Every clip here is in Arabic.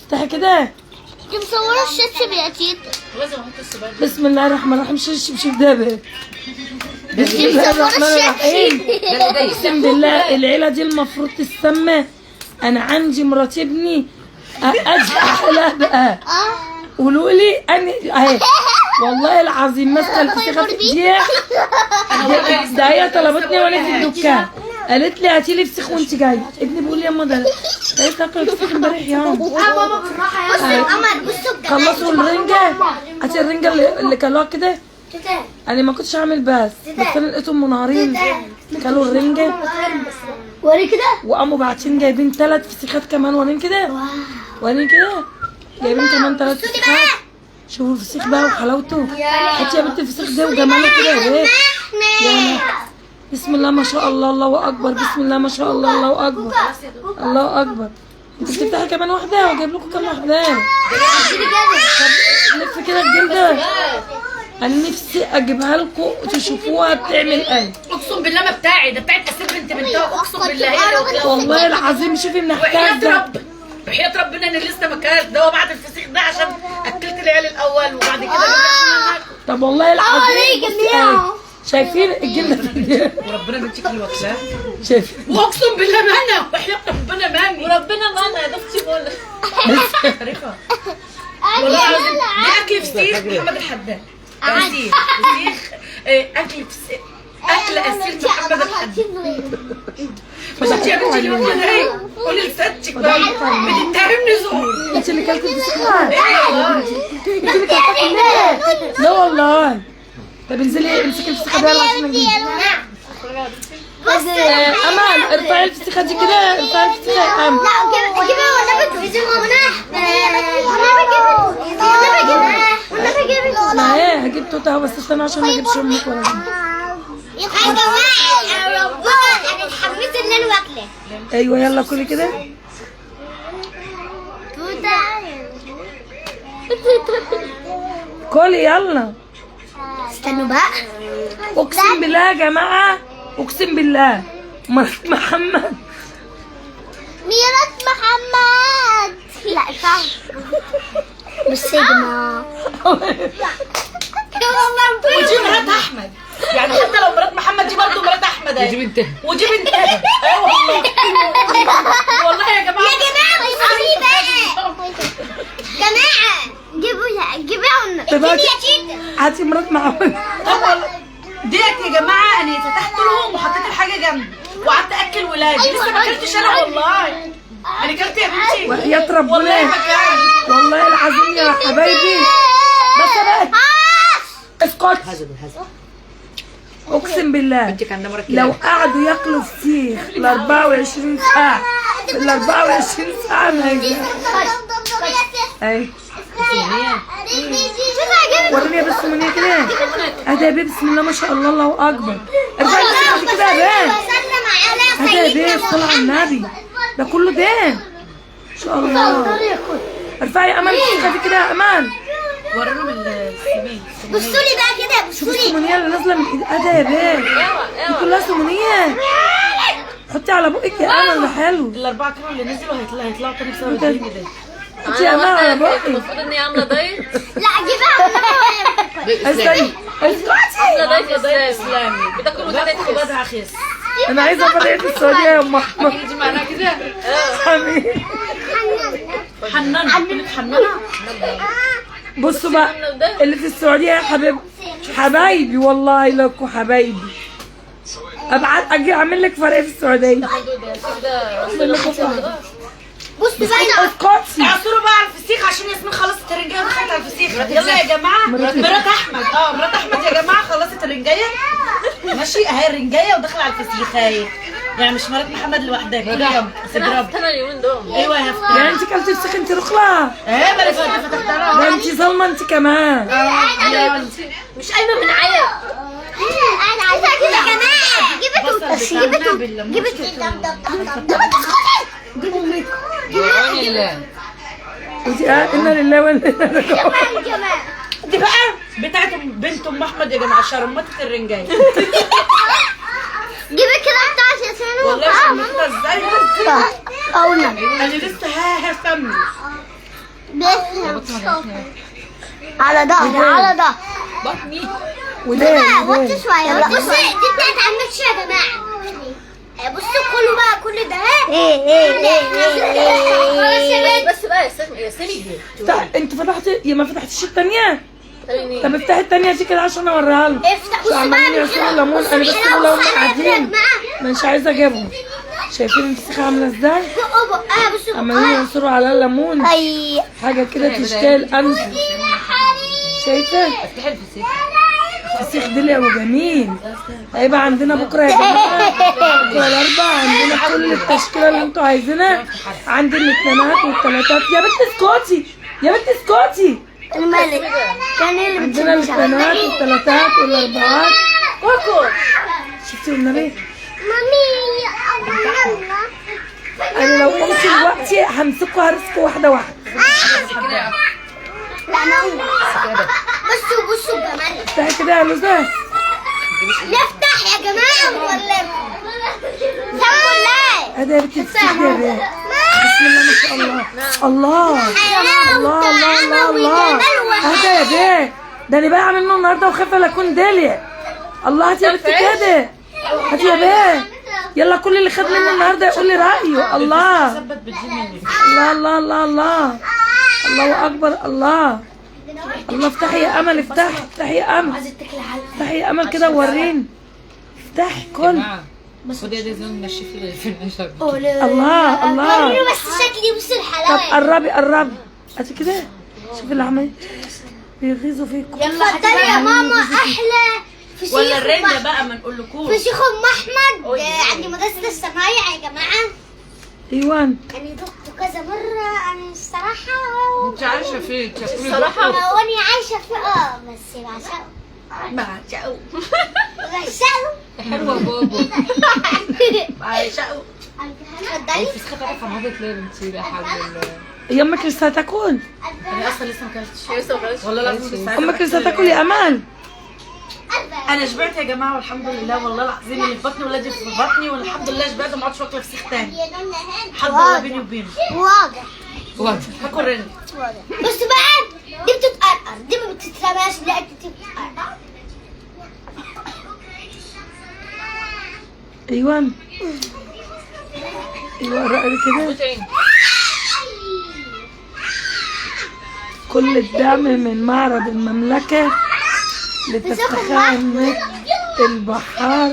افتحي كده. دي مصوره الشبشب يا تيتا. بسم الله الرحمن الرحيم. الشبشب ده بيه. بسم دي الله مصوره الرحمن الرحيم. الشبشب. اقسم بالله العيله دي المفروض تسمى. انا عندي مرات ابني اجح لها بقى. قولوا لي انا اهي والله العظيم ماسكه الفسيخه في ايديها. ده هي طلبتني وانا في الدكان، قالت لي هاتي لي فسيخ وانت جايه. ابني بيقول لي يا ماما ده لقيت اكل فسيخ امبارح يا ماما بالراحه يا بصوا القمر بصوا الجمال. خلصوا الرنجه. هاتي الرنجه اللي كلوها كده. انا ما كنتش عامل بس انا لقيتهم منهارين كلوا الرنجه. وري كده. وقاموا باعتين جايبين 3 فسيخات كمان. ورين كده ورين كده جايبين كمان 3 فسيخات. شوفوا الفسيخ بقى وحلاوته. هاتي يا بنت الفسيخ ده وجماله كده يا بيه. بسم الله ما شاء الله الله اكبر. بسم الله ما شاء الله الله اكبر الله اكبر. انت بتفتحي كمان واحده وجايب لكم كام واحده. لف كده الجلده. انا نفسي اجيبها لكم تشوفوها بتعمل ايه. اقسم بالله ما بتاعي ده بتاعت اسير بنت بنتها. اقسم بالله هي لو والله العظيم شوفي منحتاجه. وحياة ربنا انا لسه ما اكلت ده بعد الفسيخ ده عشان اكلت العيال الاول وبعد كده طب والله العظيم شايفين الجلده دي. وربنا بنتك اللي واكلاه. شايفين واقسم بالله ما انا وحياة ربنا ماني وربنا ما انا يا ضفتي بقول عارفه والله العظيم دي اكل فسيخ محمد الحداد. فسيخ اكل فسيخ اكل اسير محمد الحداد. مش انت يا بنتي اللي واكله ايه؟ قولي لستك بقى بتتهمني زور. انت اللي كلتي الفسيخ. انت اللي كلتي. لا والله. طب انزلي امسكي الفسيخه دي يلا عشان نجيب. امل ارفعي الفسيخه دي كده. ارفعي الفسيخه يا امل. لا جيبها والنبي تجيبي والنبي ما هي هجيب توته اهو بس استنى عشان ما اجيبش امك ولا يا جماعه ربنا انا اتحمست ان انا واكله. ايوه يلا كلي كده. كلي يلا. استنوا بقى. اقسم بالله يا جماعه اقسم بالله مرات محمد. ميرات محمد. لا صعب. مش سيجما. ودي مرات احمد يعني حتى لو مرات محمد دي برضه مرات احمد اهي. ودي بنتها ودي بنتها. ايوه والله والله يا جماعه. يا جماعه بصوا بقى. جماعه جيبوها طب اديني يا تيتا. هاتي مرات محمد. ديت يا جماعه انا فتحت لهم وحطيت الحاجه جنبي وقعدت اكل ولادي. لسه ما اكلتش انا والله. انا اكلت يا بنتي وحياة ربنا والله ما كان. والله العظيم يا حبايبي. بس بقى اسكت. اقسم بالله لو قعدوا ياكلوا فسيخ ل 24 ساعه في ال 24 ساعه ما يجي. اي وريني يا بسمونيه كده. ادي يا بيه بسم الله ما شاء الله الله اكبر. ارفعي الفسيخه دي كده يا بيه. ادي يا بيه الصلاه على النبي. ده كله ده ان شاء الله. ارفعي امل الفسيخه دي كده يا امل. وريهم السمين. بصوا لي بقى كده. شوفي السمونيه اللي نازله من ايد. ادي يا بيه دي كلها سمونيه. حطي على بقك يا امل. ده حلو. ال4 كيلو اللي نزلوا هيطلعوا تاني بسبب الجيم ده. حطي يا امل على بقك. المفروض اني عامله دايت. لا جيبها. استني اسكتي. عامله دايت دايت اسلامي. اسلامي بتاكلوا ده باكل وبدها خس. انا عايزه افرق في السعوديه يا ام احمد. دي معناها كده حبيبي. حنانه حنانه. بصوا بقى اللي في السعوديه يا حبايبي والله لكم حبايبي. ابعت اجي اعمل لك فرق في السعوديه. اعمل لكم فرق. بصوا بقى. اسكتي. اعصروا بقى على الفسيخ عشان ياسمين خلصت الرنجايه ودخلت على الفسيخ. يلا يا جماعه مرات احمد. مرات احمد يا جماعه خلصت الرنجايه. ماشي اهي الرنجايه ودخل على الفسيخ اهي. يعني مش مرات محمد لوحدها كلهم. انا هفتنا اليومين دول. ايوه يا فتاه. يعني انت كلتي فسيخ انت رخله. ايه مالك انت فتحتها. ده انت ظالمه انت كمان. مش قايمه من عيا. انا عايزه كده يا جماعه. جيبي توت. جيبي توت. ودي انا لله وانا اليه راجعون. دي بقى بتاعت بنت ام احمد يا جماعه شرمطه الرنجايه. جيبي كده بتاعت ياسمين. والله شرمطتها ازاي. اقول انا لسه هفهمني. على ظهر على ظهر. بطني. وده وطي شويه. بصي دي بتاعت عمتي يا جماعه. بصوا كله بقى كل ده. خلاص يا بنت. بس بقى يا سامي انت فتحتي يا ما فتحتيش الثانيه؟ دي. طب افتحي الثانيه دي كده عشان اوريها لهم. افتح. بصوا عمالين بقى يعصروا ليمون، انا بس لو قاعدين مش عايزه اجيبهم. شايفين الفسيخه عامله ازاي؟ بصوا عمالين يعصروا عليها الليمون، اي حاجه كده تشتهي الانف. شايفه افتحي الفسيخ. الفسيخ دلع وجميل. هيبقى عندنا بكره يا جماعه، بكره الاربعاء عندنا كل التشكيله اللي انتوا عايزينها. عندي الاثنينات والثلاثات. يا بنت اسكتي يا بنت اسكتي. الملك كان اللي عندنا الاثنينات والثلاثات والاربعات. كوكو. شفتي والنبي مامي انا لو قمت دلوقتي همسكوا هرسكوا واحده واحده. لا انا بصوا جمال. افتحي كده يا لوزة. نفتح يا جماعه ولا سامعوا ولا ادي يا بنتي الفسيخ دي يا بنت. بسم الله ما شاء الله. الله الله الله الله الله. هاتي يا بيه، ده انا بايعه منه النهارده وخايفه لا اكون داليا. الله هاتي يا بنتي كده. هاتي يا بيه، يلا كل اللي خد منه النهارده يقول لي رايه. الله الله الله الله الله الله اكبر. الله الله. افتحي يا امل، افتحي يا امل، افتحي يا امل كده ووريني. افتحي كل. ودي دي زون ماشي في النشر. الله الله. وريني بس شكلي. بصوا طب الحلاوه. قربي هاتي كده. شوفي اللي عمال بيغيظوا فيكم. اتفضلي يا ماما. احلى فسيخ. ولا الرنجة بقى ما نقولكوش. فسيخ ام احمد عندي مدرسه الصنايع يا جماعه. ايوان يعني دقته كذا مره. انا الصراحه انت عايشة فين؟ الصراحة واني عايشه في بس بعشقه. حلوة بابا. بعشقه. اتفضلي. الفسيخة بتاعتك فرهدت ليه يا بنتي؟ لا حول الله. هي امك لسه هتاكل. انا اصلا لسه ما اكلتش. لسه ما خدتش. والله العظيم لسه امك لسه هتاكل يا امل. انا شبعت يا جماعه والحمد لله. والله العظيم اللي في بطني ولادي في بطني والحمد لله شبعت وما عادش واكله فسيخ تاني. الحمد لله بيني وبينه. واضح. هاكل رنج. بص بقى دي بتتقرقر. دي ما بتترماش. لا دي بتتقرقر. ايوان رقري كده. وتعين. كل الدعم من معرض المملكة لتفخامة البحار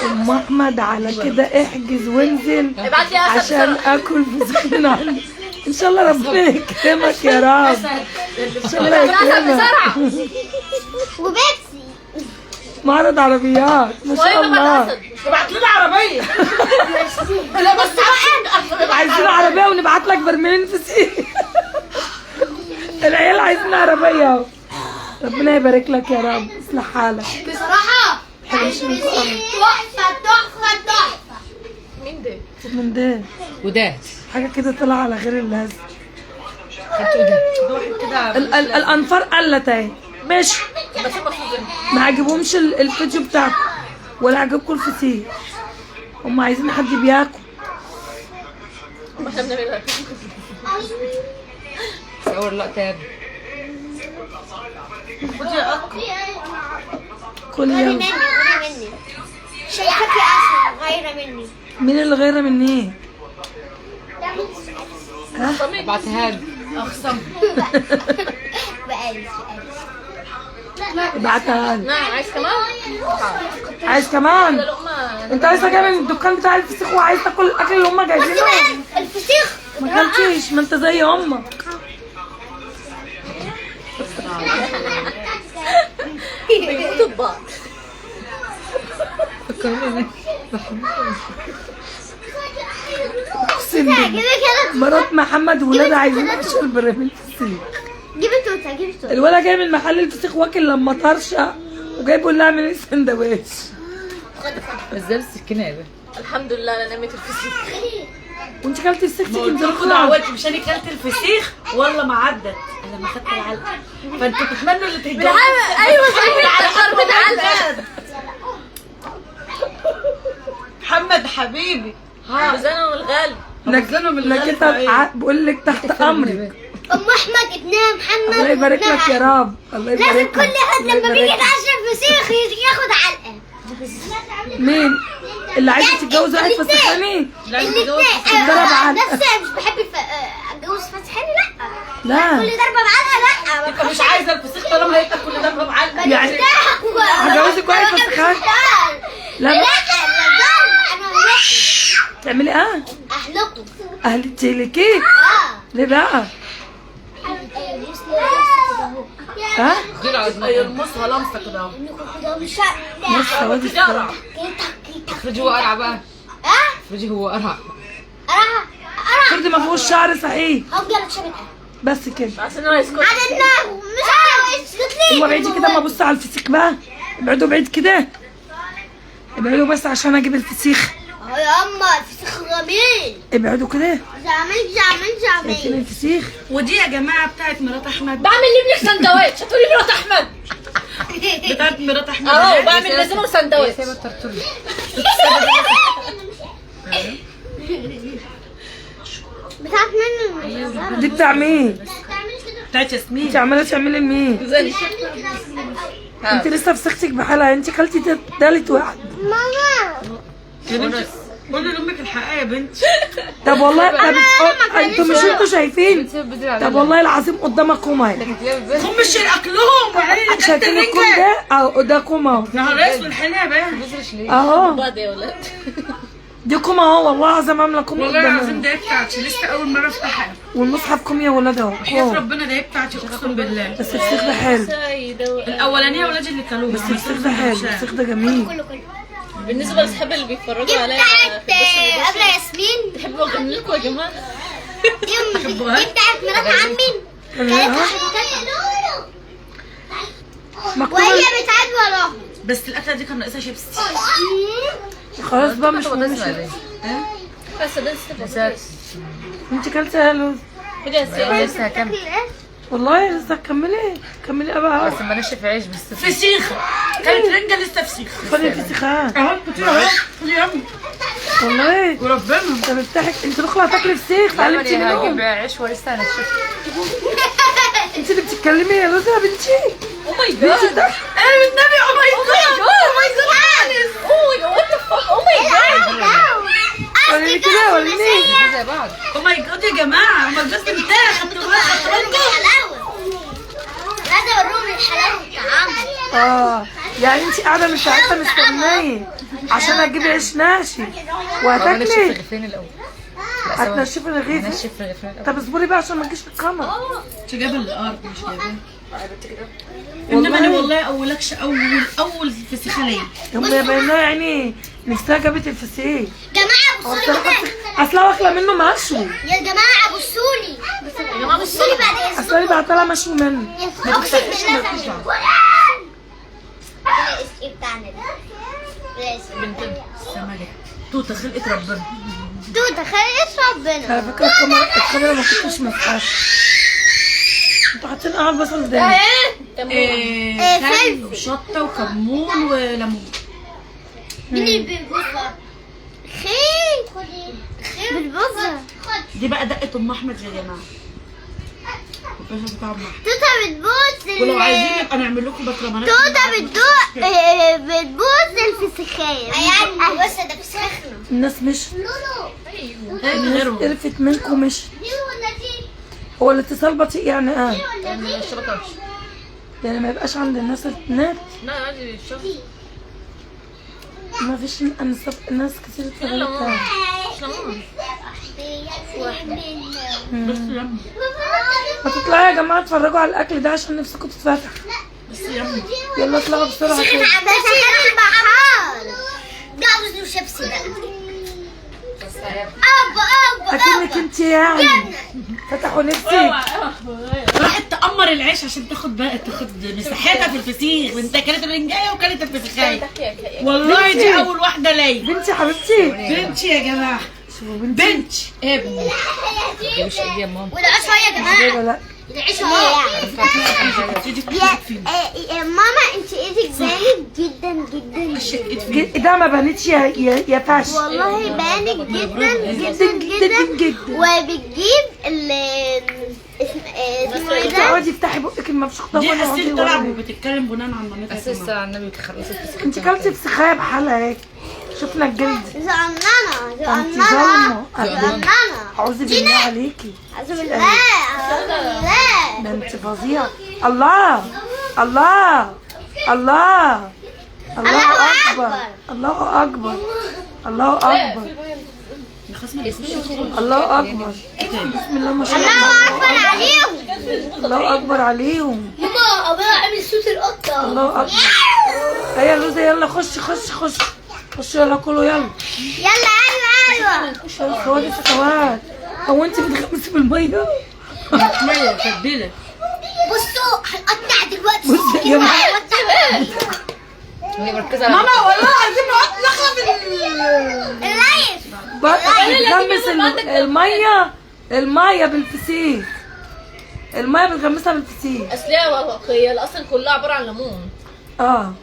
ام احمد. على كده احجز وانزل ابعت لي اسد عشان بسرعة. اكل فسيخ من عندك. ان شاء الله ربنا يكرمك يا رب. ان شاء الله يكرمك. وبيبسي. معرض عربيات ما شاء الله. ابعت لنا عربيه. لا بس بقى عايزين عربية ونبعت لك برميلين فسيخ. العيال عايزين عربية اهو. ربنا يبارك لك يا رب. اصلح حالك. بصراحه تحفه. مين ده؟ من ده وده. حاجة كده طلع على غير اللازم. واحد كده. الانفار قلت اهي. ماشي بس المفروض ما عجبهمش الفيديو بتاعكم ولا عجبكم الفسيخ. هم عايزين حد بياكل. احنا بنعملها. صور لقطه يا ابني. خدي اكل. كل يوم. مني. شايفاكي اصلا غيره مني. مين اللي غيره مني؟ ابعتها لي. اخصم. بقالي. ابعتها لي. نعم عايز كمان؟ عايز كمان؟ لقمة. انت عايزه جايه من الدكان بتاع الفسيخ وعايز تاكل الاكل اللي هم جايبينه. الفسيخ ما اكلتيش، ما انت زي امك. بيموتوا ببعض. اقسم بالله مرات محمد وولادها عايزين يمشوا البراميل فسيخ. جيبي توته. الولد جاي من محل الفسيخ واكل لما طرشه وجاي بيقول لها اعملي سندوتش. ازاي السكينة يا بنت؟ الحمد لله انا نميت الفسيخ. وانت كلتي السكتي قلت كنت لكم دعواتي مش انا كلت الفسيخ والله ما عدت. انا ما خدت العلقه. فانتوا تتمنوا اللي تهجروا. ايوه على حرب العلقة. محمد حبيبي. ها بزنا والغالي. لك بقول لك تحت امرك. ام احمد ابنها محمد الله يبارك لك يا رب. الله يبارك لازم لك. كل حد الله لما بيجي يبارك لك. يتعشى فسيخ ياخد علقه. مين اللي عايزه تتجوز واحد فسخاني؟ الاثنين ضرب علقة. بس مش بحب اتجوز فسخاني لا. لا كل ضربه بعلقه لا. مش عايزه الفسيخ طالما هيبقى كل ده بعلقه. يعني هجوزك واحد فسخان؟ لا لا بقى. انا هروح تعملي ايه؟ اهلكم. اهل تهلكيه؟ ليه بقى؟ ها؟ يلمسها لمسه كده اهو. مش بس سوادي الصراحة. افرجي هو قرع بقى. ها؟ افرجي هو قرع. فردي ما فيهوش شعر صحيح. هقول لك شبكه بس كده. عشان هو يسكت. على النار مش عارف اسكت لي. ايوه بعيدي كده، ما ابص على الفسيخ بقى. ابعدوا بعيد كده. ابعدوا بس عشان اجيب الفسيخ. اهو يا اما الفسيخ جميل. ابعدوا كده. زعمل شايفين الفسيخ؟ ودي يا جماعه بتاعت مرات احمد. بعمل لابنك سندوتش، هتقولي مرات احمد. بتاعت مرات احمد اهو بعمل لازم سندوتش. سيبها الترتولي. بتاعت منه. دي بتاع مين؟ بتاعت ياسمين. انت عماله تعملي لمين؟ انت لسه فسختك بحالها، انت خالتي تالت واحد. ماما يا بنتي قولي لامك الحقيقه يا بنتي. طب والله انتوا مش انتوا شايفين؟ طب والله العظيم قدامكم اهي. هم مش اكلهم وبعدين شايفين الكل ده؟ اهو قدامكم اهو. نهار اسود الحنيه يا بنت. اهو بعد يا ولاد. ديكم اهو، والله العظيم عامله كم والله العظيم قدامهم. ده بتاعتي لسه اول مره افتحها. والمصحف كم يا ولاد اهو. حياة ربنا ده بتاعتي اقسم بالله. بس الفسيخ ده حلو. الاولانيه ولادي اللي كلوها. بس الفسيخ ده حلو، الفسيخ ده جميل. كله بالنسبه لاصحاب اللي بيتفرجوا عليا بتاعت قبل ياسمين. تحبوا اغني لكم يا جماعه؟ دي بتاعت مرات عمي. كانت مكتوب وهي بتاعت وراها. بس الاكله دي كان ناقصها شيبسي. خلاص بقى مش مهم. بس ده لسه انت كلتي يا لوز؟ لسه هكمل. والله لسه هتكملي؟ كملي بقى. بس ما نشف عيش بس. فسيخ كانت رنجه لسه فسيخ. خدي الفسيخات اهو كتير اهو. خدي يا امي والله. وربنا. طب افتحي انت داخله هتاكلي فسيخ اتعلمتي هجيب منهم. عيش ولسه هنشف. انت اللي بتتكلمي يا لوز يا بنتي. او ماي جاد. انا بالنبي او ماي جاد. وات ذا فاك. او ماي جاد. وريني كده وريني. زي بعض. او ماي جاد يا جماعه. هما الجاز انتهى. خدتوا بالكم؟ لازم اوريهم الحلاوه والطعام. يعني انت قاعده مش عارفه مستنيه عشان اجيب عيش ناشف نشف وهتاكلي. الرغيفين الاول. هتنشفي الرغيف. نشف الرغيفين الاول. طب اصبري بقى عشان ما تجيش في الكاميرا. انت جايبه الارض مش جايبه. انما انا والله اولكش اول فسيخه ليا. يوم يا بينا يعني نفسها جابت الفسيخ. جماعه بصوا لي كده. اصلا واكله منه مشوي. يا جماعه بصوا لي. يا جماعه بصوا لي بعد اذنكم. اصلا بعت لها مشوي منه. اقسم بالله ايه بتاعنا ده؟ سمالك توته خلقت ربنا. توته خير ربنا. على فكره الكاميرا ما كنتش مسحها. انتوا حاطين قمر بصل ده. خل وشطه وكمون وليمون. مين اللي بيبوظها؟ خير بتبوظها. دي بقى دقه ام احمد يا جماعه. الباشا بتاع ام احمد. توته بتبوظ. ولو عايزين نبقى نعمل لكم بطرمانات. توته بتبوظ الفسيخية. يعني بس ده فسخنا. الناس مش غيرهم. قرفت منكم مش. هو الاتصال بطيء يعني يعني الشبكه وحشه. يعني ما يبقاش عند الناس النت. لا عادي الشبكه. ما فيش الناس كتير اتغلبت. بس يا ما تطلعوا يا جماعه اتفرجوا على الاكل ده عشان نفسكم تتفتح. بس يا يلا اطلعوا بسرعه كده. بس البحار. جوز وشبسي بقى. ابا اكنك انت يعني فتحوا نفسي. راحت تأمر العيش عشان تاخد مساحتها في الفسيخ. وانت كلت الرنجايه وكلت الفسيخايه. والله دي اول واحده ليا. بنتي حبيبتي. بنتي يا جماعه. بنتي. ابني. مش ايدي يا ماما. وده شويه يا جماعه. لا العيشة يا ماما انت ايدك بانت جدا جدا ده ما بانتش يا فاشل. والله بانت جدا جدا جدا وبتجيب اسمه ايه ده؟ اقعدي افتحي بقك المفشوخ ده دي وانا أسيل اقعدي تلعب ورا. وبتتكلم بناء على مامتها يا اساس جماعة. على النبي تخلصت انت كلتي فسخايه بحالها اهي، شفنا الجلد. زقنانة انت ظالمه. زقنانة اعوذ بالله عليكي، أعوذ بالله أعوذ بالله ده انت فظيعه. الله الله الله الله اكبر الله اكبر الله اكبر الله اكبر. بسم الله ما شاء الله الله. أكبر عليهم الله اكبر عليهم. ماما أبويا عامل صوت القطة الله اكبر. هيا لوزة يلا خش خش يلا كله يلا. يلا أيوة سواد السواد. هو انت بتغمسي بالميه؟ مية تتبيلة. بصوا هنقطع دلوقتي بص يا ماما. هي مركزه على ماما والله عايزين نقعد نخرب الريس بتغمس الميه بالفسيخ. الميه بتغمسها بالفسيخ. اصل هي اصلا كلها عباره عن ليمون. اه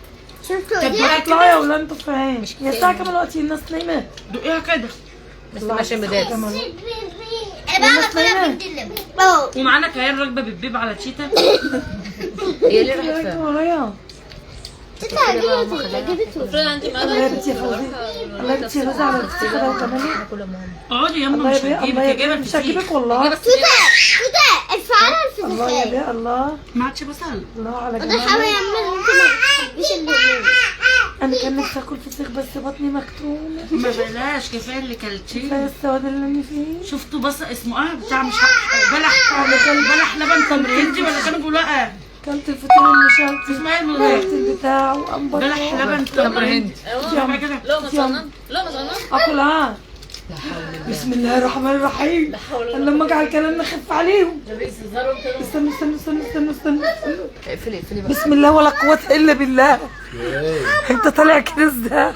شفتوا دي؟ اطلعوا يا ولاد انتوا فاهمين. يا ساعة كمان وقت الناس نايمة. دقيها كده. بس ماشي بدايه. أنا بعمل كلها بالدلم ومعانا كيان راكبة بالبيب على تشيتا. هي اللي راحت فيها. ورايا. تتا جبته المفروض عندي الله يا بنتي يا فوزي. الله يا بنتي يا فوزي على الفسيخ ده وكمان. اقعدي يا الله ماما يا مش بيه هتجيبك الله يا يا بيه جايبة مش الفسيخ. هجيبك والله. تتا الفعالة الله يا الفسيخ بيه الله. ما عادش بسأل. الله على وده حاول جمالك. يعمل انت ما تحبيش الليمون انا كان نفسي اكل فسيخ بس بطني مكتومة. ما بلاش كفاية اللي كلتيه. كفاية السواد اللي انا فيه. شفتوا بس اسمه ايه بتاع مش بلح لبن تمرينجي ولا كانوا بيقولوا ايه؟ كلت الفطير المشلتت. اسمها ايه كلت البتاع وانبط. بلح لبن تمرينجي. تمر كده. لا ما صنن لا ما صنن. اكل ها. بسم الله الرحمن الرحيم. لما اجعل كلامنا خف عليهم. استنوا اقفلي بقى. بسم الله ولا قوة الا بالله. انت طالع كده ازاي؟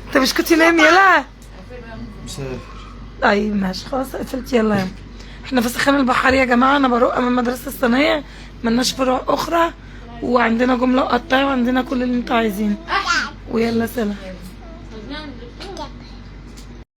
انت مش كنت نايم يلا؟ طيب ماشي خلاص قفلت يلا يا احنا في سخان البحر يا جماعة. انا بروق من مدرسة الثانوية، ملناش فروع اخرى، وعندنا جملة قطاية وعندنا كل اللي انتوا عايزينه. ويلا سلام.